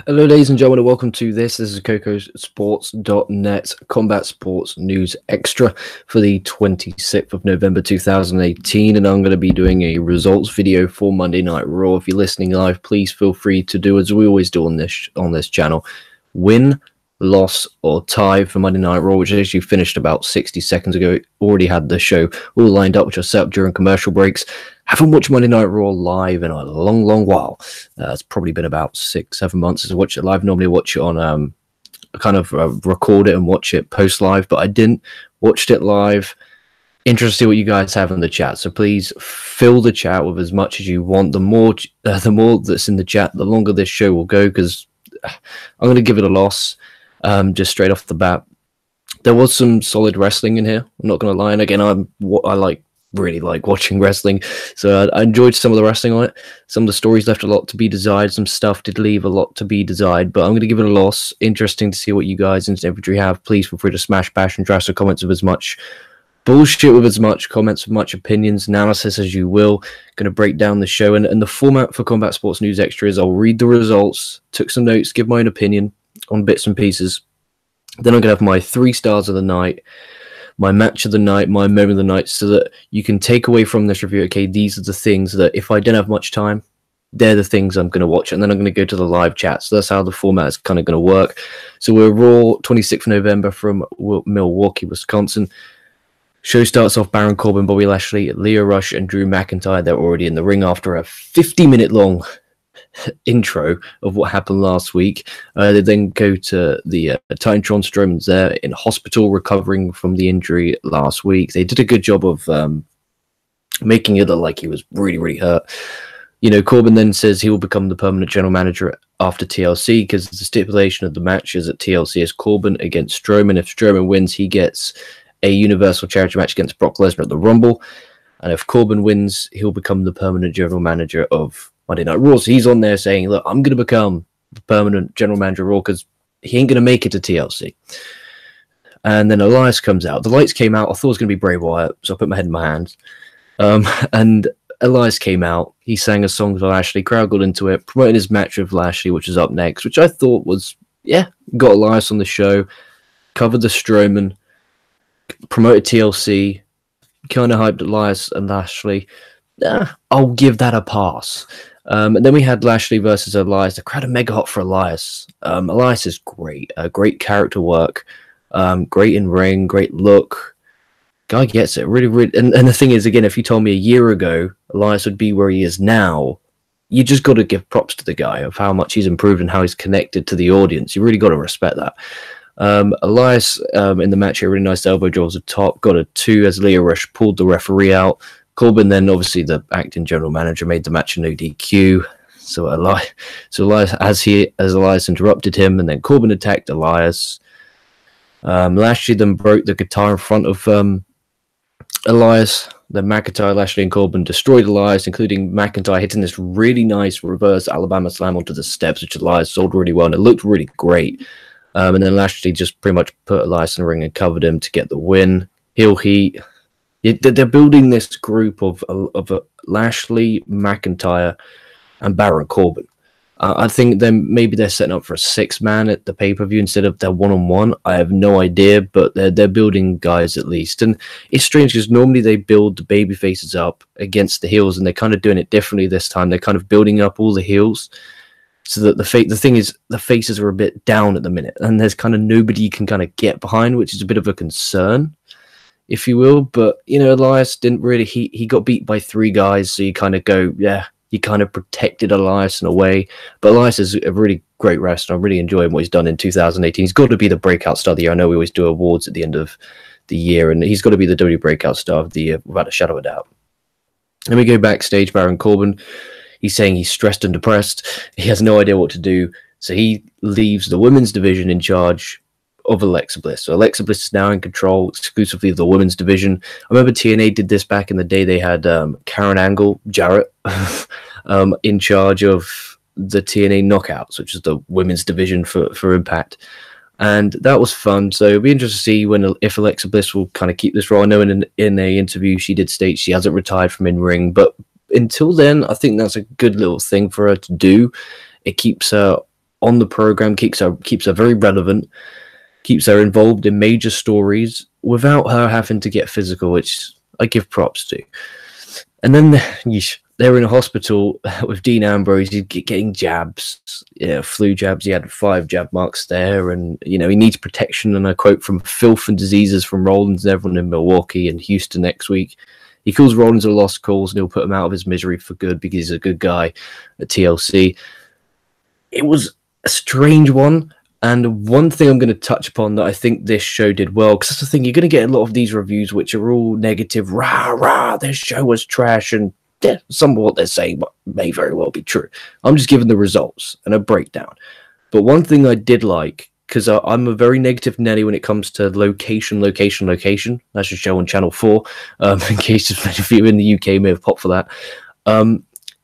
Hello, ladies and gentlemen, and welcome to this. This is KocoSports.net Combat Sports News Extra for the 26th of November 2018, and I'm going to be doing a results video for Monday Night Raw. If you're listening live, please feel free to do as we always do on this channel: win, loss, or tie for Monday Night Raw, which actually finished about 60 seconds ago. Already had the show all lined up, which I set up during commercial breaks. Haven't watched Monday Night Raw live in a long while. It's probably been about 6-7 months since I watched it live. Normally watch it on record it and watch it post live, but I didn't. Watched it live. Interested to see what you guys have in the chat, so please fill the chat with as much as you want. The more that's in the chat, the longer this show will go, because I'm going to give it a loss. Just straight off the bat, there was some solid wrestling in here. I'm not going to lie, and again, I really like watching wrestling, so I enjoyed some of the wrestling on it. Some of the stories left a lot to be desired. Some stuff did leave a lot to be desired, but I'm going to give it a loss. Interesting to see what you guys in Infantry have. Please feel free to smash, bash, and trash the comments with as much bullshit, with as much comments, with much opinions, analysis as you will. Going to break down the show, and the format for Combat Sports News Extra is I'll read the results, took some notes, give my own opinion on bits and pieces. Then I'm going to have my 3 stars of the night, my match of the night, my moment of the night, so that you can take away from this review, okay, these are the things that if I don't have much time, they're the things I'm going to watch, and then I'm going to go to the live chat. So that's how the format is kind of going to work. So we're Raw, 26th November from Milwaukee, Wisconsin. Show starts off Baron Corbin, Bobby Lashley, Lio Rush, and Drew McIntyre. They're already in the ring after a 50-minute long intro of what happened last week. They then go to the Titantron. Strowman's there in hospital recovering from the injury last week. They did a good job of making it look like he was really hurt. You know, Corbin then says he will become the permanent general manager after TLC, because the stipulation of the match is that TLC is Corbin against Strowman. If Strowman wins, he gets a Universal Charity match against Brock Lesnar at the Rumble, and if Corbin wins, he'll become the permanent general manager of Monday Night Raw. So he's on there saying, look, I'm going to become the permanent general manager of Raw, because he ain't going to make it to TLC. And then Elias comes out. The lights came out. I thought it was going to be Bray Wyatt, so I put my head in my hands. And Elias came out. He sang a song for Lashley. Crowd got into it, promoting his match with Lashley, which is up next, which I thought was, yeah, got Elias on the show, covered the Strowman, promoted TLC, kind of hyped Elias and Lashley. I'll give that a pass. And then we had Lashley versus Elias. The crowd are mega hot for Elias. Elias is great. Great character work. Great in ring. Great look. Guy gets it. Really. And the thing is, again, if you told me a year ago Elias would be where he is now, you just got to give props to the guy of how much he's improved and how he's connected to the audience. You really got to respect that. Elias in the match here, really nice elbow draws the top. Got a 2 as Lio Rush pulled the referee out. Corbin then, obviously the acting general manager, made the match a no DQ. So Elias, as Elias interrupted him, and then Corbin attacked Elias. Lashley then broke the guitar in front of Elias. Then McIntyre, Lashley, and Corbin destroyed Elias, including McIntyre hitting this really nice reverse Alabama slam onto the steps, which Elias sold really well, and it looked really great. And then Lashley just pretty much put Elias in the ring and covered him to get the win. Heel heat. They're building this group of Lashley, McIntyre, and Baron Corbin. I think then maybe they're setting up for a 6-man at the pay-per-view instead of their 1-on-1. I have no idea, but they're building guys at least. And it's strange because normally they build the baby faces up against the heels, and they're kind of doing it differently this time. They're kind of building up all the heels, so that the thing is, the faces are a bit down at the minute, and there's kind of nobody you can kind of get behind, which is a bit of a concern, if you will. But, you know, Elias didn't really, he got beat by 3 guys, so you kind of go, yeah, you kind of protected Elias in a way. But Elias is a really great wrestler. I'm really enjoying what he's done in 2018. He's got to be the breakout star of the year. I know we always do awards at the end of the year, and he's got to be the WWE breakout star of the year, without a shadow of a doubt. Then we go backstage, Baron Corbin. He's saying he's stressed and depressed. He has no idea what to do, so he leaves the women's division in charge of Alexa Bliss. So Alexa Bliss is now in control exclusively of the women's division. I remember TNA did this back in the day. They had Karen Angle, Jarrett, in charge of the TNA Knockouts, which is the women's division for Impact. And that was fun. So it'll be interesting to see if Alexa Bliss will kind of keep this role. I know in an interview she did state she hasn't retired from in-ring, but until then, I think that's a good little thing for her to do. It keeps her on the program, keeps her very relevant, keeps her involved in major stories without her having to get physical, which I give props to. And then they're in a hospital with Dean Ambrose. He's getting jabs, flu jabs. He had 5 jab marks there, and he needs protection. And I quote from filth and diseases from Rollins and everyone in Milwaukee and Houston next week. He calls Rollins a lost cause, and he'll put him out of his misery for good because he's a good guy at TLC. It was a strange one. And one thing I'm going to touch upon that I think this show did well, because that's the thing, you're going to get a lot of these reviews which are all negative, this show was trash, and yeah, some of what they're saying may very well be true. I'm just giving the results and a breakdown. But one thing I did like, because I'm a very negative Nelly when it comes to location. That's a show on Channel 4, in case many of you in the UK may have popped for that.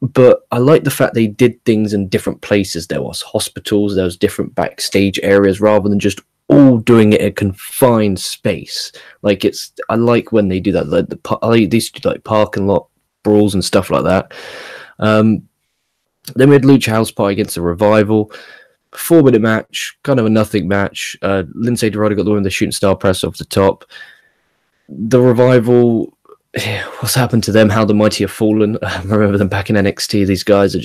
But I like the fact they did things in different places. There was hospitals, there was different backstage areas, rather than just all doing it in a confined space. I like when they do that. I like these like parking lot brawls and stuff like that. Then we had Lucha House Party against the Revival. 4-minute match, kind of a nothing match. Lindsay Dorado got the win with the shooting star press off the top. The Revival, what's happened to them? How the mighty have fallen. I remember them back in NXT. These guys are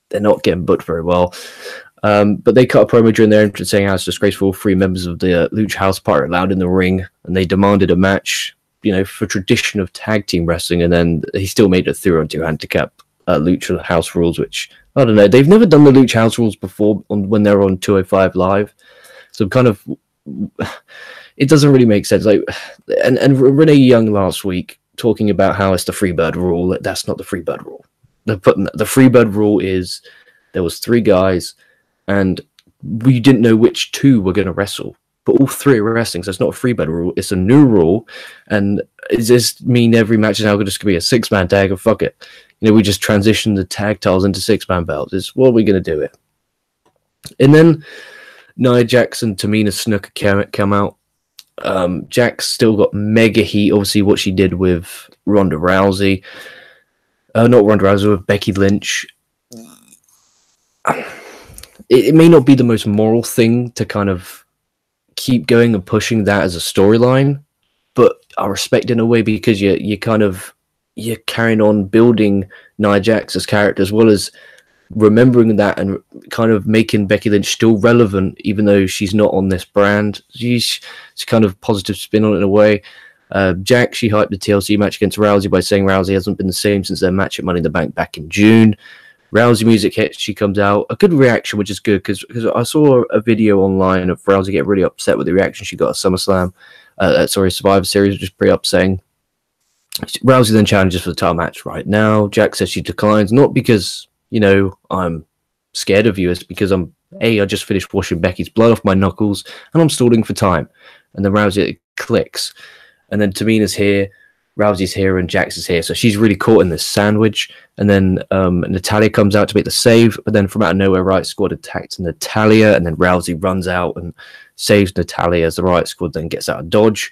they're not getting booked very well. But they cut a promo during their entrance saying how it's disgraceful 3 members of the Lucha House Party are allowed in the ring, and they demanded a match, for tradition of tag team wrestling, and then he still made it through on 2 handicap Lucha House rules, which, I don't know, they've never done the Lucha House rules before when they're on 205 Live. So it doesn't really make sense. And Renee Young last week talking about how it's the Freebird rule. That's not the Freebird rule. The Freebird rule is there was 3 guys, and we didn't know which 2 were going to wrestle, but all 3 are wrestling. So it's not a Freebird rule. It's a new rule. And does this mean every match is now just going to be a 6-man tag? Or fuck it, we just transition the tag titles into 6-man belts. It's what are we going to do it? And then Nia Jax and Tamina Snuka come out. Jax still got mega heat, obviously, what she did with Ronda Rousey. Not Ronda Rousey, with Becky Lynch. It may not be the most moral thing to kind of keep going and pushing that as a storyline, but I respect it in a way, because you're carrying on building Nia Jax's character, as well as remembering that and kind of making Becky Lynch still relevant, even though she's not on this brand. It's kind of positive spin on it in a way. Jax, she hyped the TLC match against Rousey by saying Rousey hasn't been the same since their match at Money in the Bank back in June. Rousey music hits, she comes out. A good reaction, which is good, because I saw a video online of Rousey get really upset with the reaction she got at SummerSlam. Survivor Series, which is pretty upsetting. Rousey then challenges for the title match right now. Jax says she declines, not because I'm scared of you, it's because I just finished washing Becky's blood off my knuckles, and I'm stalling for time. And then Rousey clicks. And then Tamina's here, Rousey's here, and Jax is here. So she's really caught in this sandwich. And then Natalya comes out to make the save, but then from out of nowhere, Riot Squad attacks Natalya, and then Rousey runs out and saves Natalya as the Riot Squad then gets out of dodge.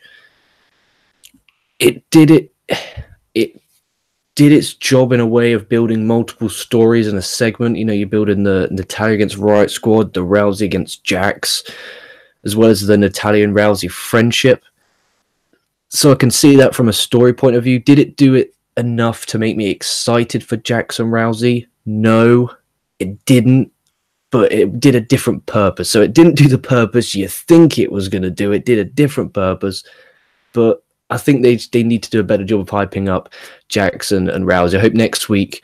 It did its job in a way of building multiple stories in a segment. You're building the Natalya against Riot Squad, the Rousey against Jax, as well as the Natalya and Rousey friendship. So I can see that from a story point of view. Did it do it enough to make me excited for Jax and Rousey? No, it didn't. But it did a different purpose. So it didn't do the purpose you think it was going to do. It did a different purpose. But I think they need to do a better job of hyping up Jackson and Rousey. I hope next week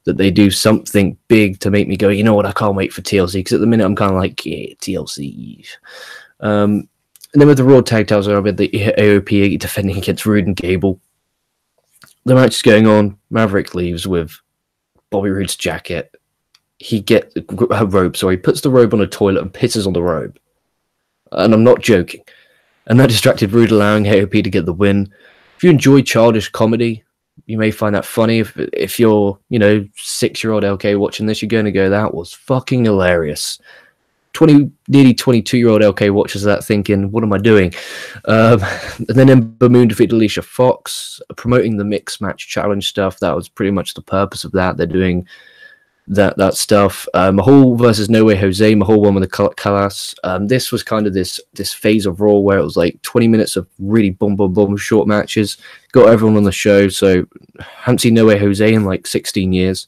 that they do something big to make me go, you know what, I can't wait for TLC. Because at the minute I'm kind of like, yeah, TLC. And then with the Raw Tag Titles, I had the AOP defending against Rude and Gable. The match is going on. Maverick leaves with Bobby Roode's jacket. He gets a robe, so he puts the robe on a toilet and pisses on the robe. And I'm not joking. And that distracted Rude, allowing AOP to get the win. If you enjoy childish comedy, you may find that funny. If you're, 6-year-old LK watching this, you're going to go, that was fucking hilarious. Nearly 22-year-old LK watches that thinking, what am I doing? And then Ember Moon defeated Alicia Fox, promoting the mixed match challenge stuff. That was pretty much the purpose of that. They're doing that stuff. Mahal versus No Way Jose. Mahal won with the Kalas. This was kind of this phase of Raw where it was like 20 minutes of really boom short matches. Got everyone on the show. So haven't seen No Way Jose in like 16 years.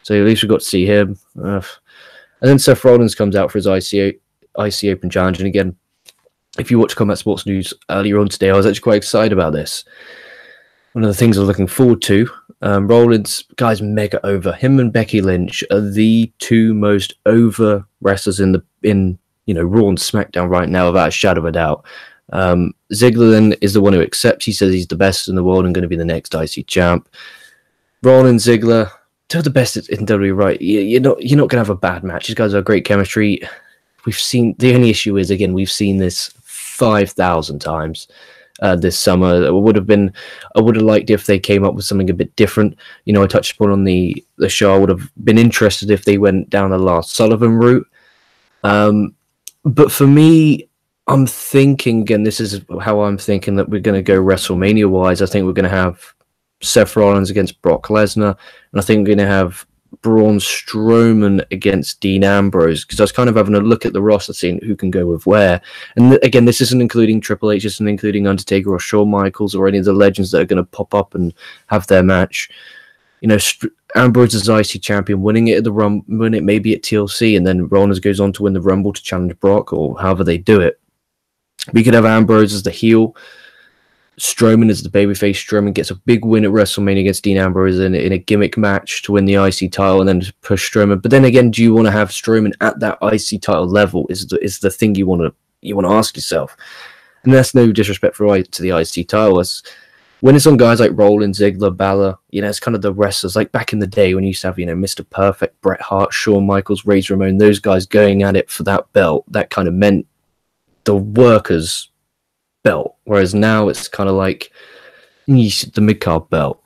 So at least we got to see him. And then Seth Rollins comes out for his IC Open Challenge. And again, if you watch Combat Sports News earlier on today, I was actually quite excited about this. One of the things I was looking forward to. Rollins, guy's mega over. Him and Becky Lynch are the two most over wrestlers in Raw and SmackDown right now, without a shadow of a doubt. Ziggler then is the one who accepts. He says he's the best in the world and going to be the next IC champ. Rollins, Ziggler, they're the best in WWE, right? You're not going to have a bad match. These guys are great chemistry. The only issue is, again, we've seen this 5,000 times. This summer. I would have liked if they came up with something a bit different. I touched upon on the show. I would have been interested if they went down the Lars Sullivan route. But for me, I'm thinking, again, this is how I'm thinking, that we're going to go WrestleMania wise. I think we're going to have Seth Rollins against Brock Lesnar, and I think we're going to have Braun Strowman against Dean Ambrose, because I was kind of having a look at the roster, seeing who can go with where. And again, this isn't including Triple H, isn't including Undertaker or Shawn Michaels or any of the legends that are going to pop up and have their match. Ambrose is IC champion, winning it at the win it maybe at TLC, and then Rollins goes on to win the Rumble to challenge Brock, or however they do it. We could have Ambrose as the heel, Strowman is the babyface. Strowman gets a big win at WrestleMania against Dean Ambrose in a gimmick match to win the IC title, and then push Strowman. But then again, do you want to have Strowman at that IC title level? Is the thing you want to ask yourself? And that's no disrespect to the IC title. When it's on guys like Rollins, Ziggler, Balor, it's kind of the wrestlers like back in the day when you used to have Mr. Perfect, Bret Hart, Shawn Michaels, Razor Ramon, those guys going at it for that belt. That kind of meant the workers' belt, whereas now it's kind of like the mid-card belt.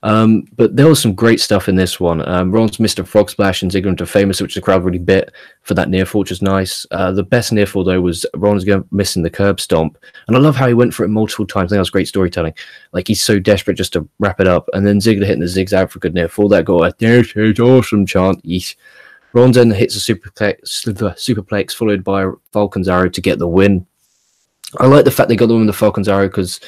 But there was some great stuff in this one. Rollins missed a frog splash and Ziggler into Famous, which the crowd really bit for that near fall, which was nice. The best near fall, though, was Rollins missing the curb stomp. And I love how he went for it multiple times. I think that was great storytelling. Like, he's so desperate just to wrap it up. And then Ziggler hitting the zigzag for a good near fall. That got a "This is awesome" chant. Yeesh. Rollins then hits a superplex followed by a Falcon's Arrow to get the win. I like the fact they got the win with the Falcon's Arrow, because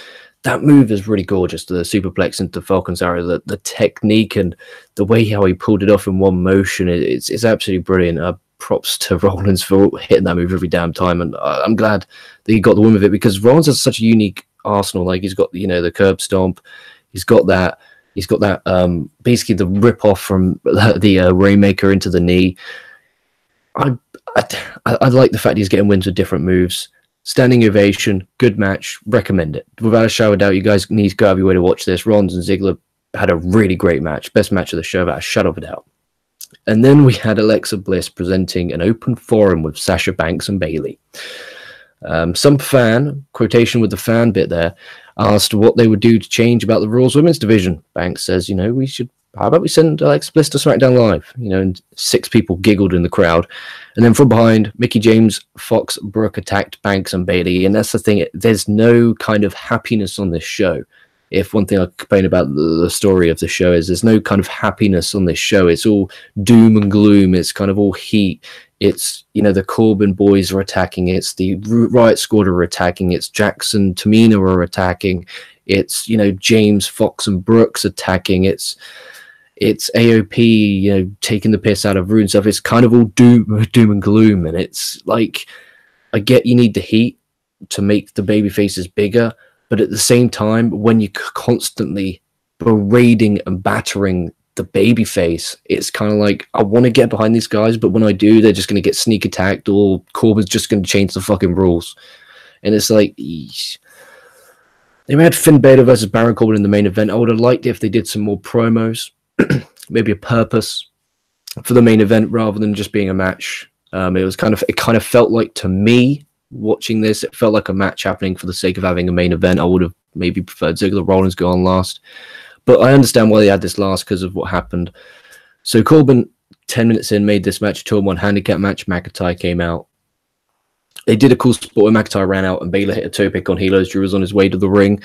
that move is really gorgeous, the superplex into Falcon's Arrow. The technique and the way how he pulled it off in one motion, it's absolutely brilliant. Props to Rollins for hitting that move every damn time, and I'm glad that he got the win with it, because Rollins has such a unique arsenal. Like, he's got the curb stomp, he's got that basically the rip off from the Rainmaker into the knee. I like the fact he's getting wins with different moves. Standing ovation, good match, recommend it. Without a shadow of doubt, you guys need to go out of your way to watch this. Rollins and Ziggler had a really great match. Best match of the show, without a shadow of a doubt. And then we had Alexa Bliss presenting an open forum with Sasha Banks and Bayley. Some fan, quotation with the fan bit there, asked what they would do to change about the Raw's women's division. Banks says, how about we send Alexa Bliss to SmackDown Live? And 6 people giggled in the crowd. And then from behind, Mickie James, Fox, Brooke attacked Banks and Bayley. And that's the thing. There's no kind of happiness on this show. If one thing I complain about the story of the show is there's no kind of happiness on this show. It's all doom and gloom. It's kind of all heat. It's, the Corbin boys are attacking. It's the Riot Squad are attacking. It's Jackson, Tamina are attacking. It's, James, Fox, and Brooks attacking. It's AOP, taking the piss out of Rude stuff. It's kind of all doom and gloom, and it's like, I get you need the heat to make the baby faces bigger, but at the same time, when you're constantly berating and battering the baby face, it's kind of like, I want to get behind these guys, but when I do, they're just going to get sneak attacked, or Corbin's just going to change the fucking rules. And it's like, eesh. They had Finn Balor versus Baron Corbin in the main event. I would have liked it if they did some more promos. Maybe a purpose for the main event rather than just being a match. It kind of felt like, to me, watching this, it felt like a match happening for the sake of having a main event. I would have maybe preferred Ziggler Rollins go on last, but I understand why they had this last because of what happened. So Corbin, 10 minutes in, made this match a 2-on-1 handicap match. McIntyre came out. They did a cool spot where McIntyre ran out and Baylor hit a toe pick on Hilo as Drew was on his way to the ring.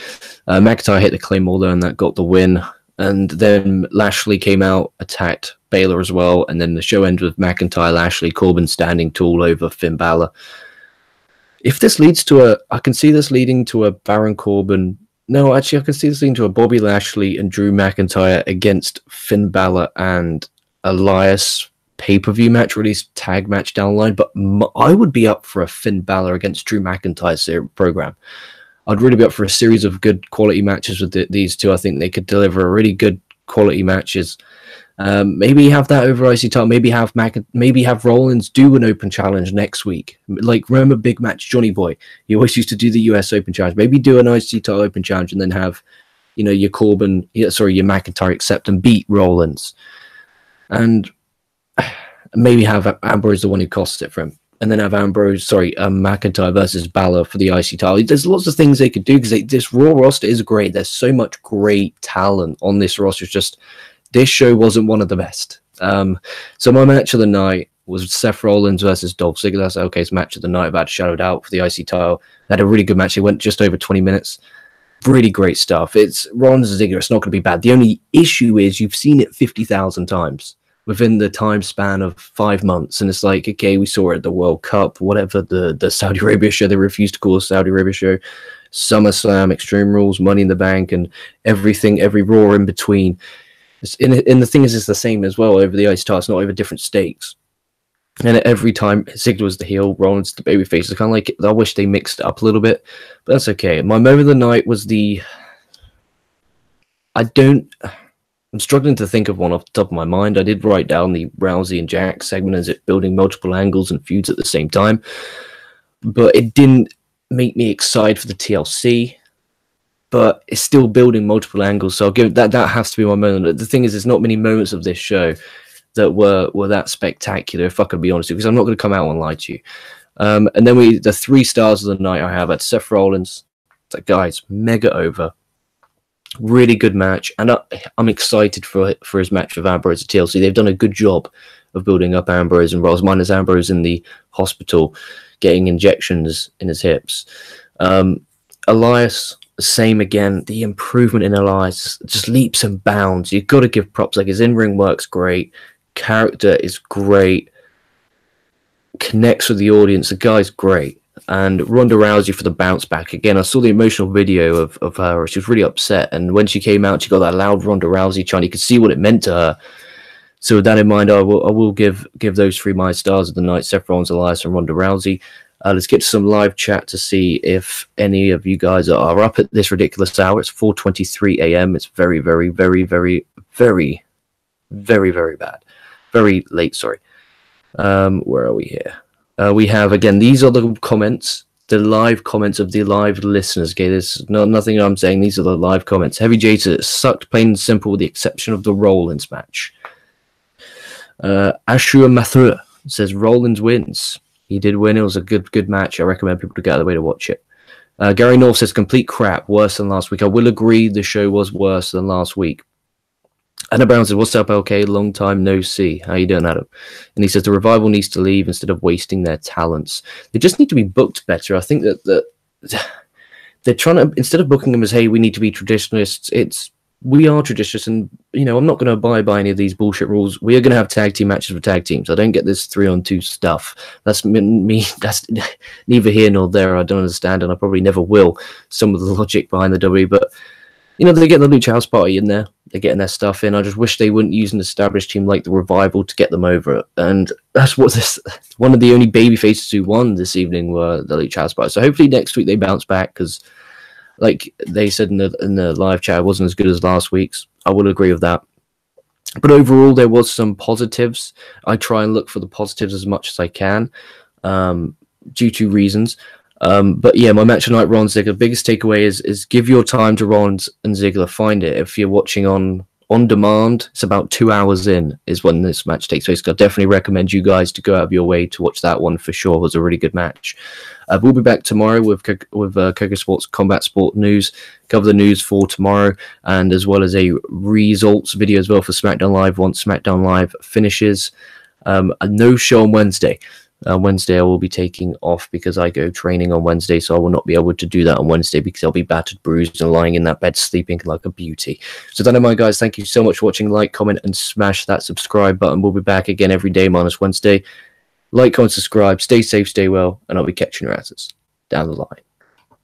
McIntyre hit the Claymore though, and that got the win. And then Lashley came out, attacked Baylor as well, and then the show ended with McIntyre, Lashley, Corbin standing tall over Finn Balor. If this leads to I can see this leading to a Baron Corbin. No, actually, I can see this leading to a Bobby Lashley and Drew McIntyre against Finn Balor and Elias pay-per-view match, or at least tag match down the line. But I would be up for a Finn Balor against Drew McIntyre program. I'd really be up for a series of good quality matches with these two. I think they could deliver a really good quality matches. Maybe have that over IC title. Maybe have Rollins do an open challenge next week. Like, remember Big Match Johnny Boy? He always used to do the US Open Challenge. Maybe do an IC title open challenge and then have, your your McIntyre accept and beat Rollins, and maybe have Ambrose the one who costs it for him. And then have McIntyre versus Balor for the IC title. There's lots of things they could do because this Raw roster is great. There's so much great talent on this roster. It's just this show wasn't one of the best. So my match of the night was Seth Rollins versus Dolph Ziggler. That's OK's match of the night. I've had shadowed out for the IC title. They had a really good match. It went just over 20 minutes. Really great stuff. It's Rollins and Ziggler. It's not going to be bad. The only issue is you've seen it 50,000 times within the time span of 5 months. And it's like, okay, we saw it at the World Cup, whatever, the Saudi Arabia show, they refused to call the Saudi Arabia show, SummerSlam, Extreme Rules, Money in the Bank, and everything, every Raw in between. And the thing is, it's the same as well over the IC title. It's not over different stakes. And every time Ziggler was the heel, Rollins the babyface. It's kind of like, I wish they mixed it up a little bit, but that's okay. My moment of the night was I'm struggling to think of one off the top of my mind. I did write down the Rousey and Jack segment as it building multiple angles and feuds at the same time, but it didn't make me excited for the TLC. But it's still building multiple angles, so I'll give that. That has to be my moment. The thing is, there's not many moments of this show that were that spectacular, if I could be honest with you, because I'm not going to come out and lie to you. And then the 3 stars of the night I have at Seth Rollins. That guy's mega over. Really good match, and I'm excited for his match with Ambrose at TLC. They've done a good job of building up Ambrose and Rollins, minus Ambrose in the hospital getting injections in his hips. Elias, same again. The improvement in Elias just leaps and bounds. You've got to give props. Like, his in-ring work's great, character is great, connects with the audience. The guy's great. And Ronda Rousey for the bounce back. Again, I saw the emotional video of her. She was really upset. And when she came out, she got that loud Ronda Rousey chant. You could see what it meant to her. So with that in mind, I will give those 3 my stars of the night: Seth Rollins, Elias, and Ronda Rousey. Let's get to some live chat to see if any of you guys are up at this ridiculous hour. It's 4:23 a.m. It's very, very, very, very, very, very, very bad. Very late, sorry. Where are we here? We have, again, these are the comments, the live comments of the live listeners. Okay, there's nothing I'm saying. These are the live comments. Heavy J says it sucked, plain and simple, with the exception of the Rollins match. Ashua Mathur says Rollins wins. He did win. It was a good match. I recommend people to get out of the way to watch it. Gary North says complete crap, worse than last week. I will agree the show was worse than last week. Anna Brown says, what's up, LK? Long time no see. How you doing, Adam? And he says the Revival needs to leave instead of wasting their talents. They just need to be booked better. I think that they're trying to, instead of booking them as, hey, we need to be traditionalists, we are traditionalists, and, I'm not going to abide by any of these bullshit rules. We are going to have tag team matches with tag teams. I don't get this 3-on-2 stuff. That's me. That's neither here nor there. I don't understand, and I probably never will, some of the logic behind the W, but they get the Lucha House Party in there. They're getting their stuff in. I just wish they wouldn't use an established team like the Revival to get them over. And that's what one of the only baby faces who won this evening were the Lucha House Party. So hopefully next week they bounce back, because like they said in the live chat, it wasn't as good as last week's. I will agree with that. But overall, there was some positives. I try and look for the positives as much as I can, due to reasons. But yeah, my match tonight, Rollins Ziggler. Biggest takeaway is give your time to Rollins and Ziggler. Find it. If you're watching on demand, it's about 2 hours in is when this match takes place. I definitely recommend you guys to go out of your way to watch that one for sure. It was a really good match. We'll be back tomorrow with KocoSports Combat Sport News. Cover the news for tomorrow, and as well as a results video as well for SmackDown Live once SmackDown Live finishes. No show on Wednesday. Wednesday I will be taking off because I go training on Wednesday, so I will not be able to do that on Wednesday because I'll be battered, bruised, and lying in that bed sleeping like a beauty. So don't mind, guys. Thank you so much for watching. Like, comment, and smash that subscribe button. We'll be back again every day minus Wednesday. Like, comment, subscribe. Stay safe, stay well, and I'll be catching your asses down the line.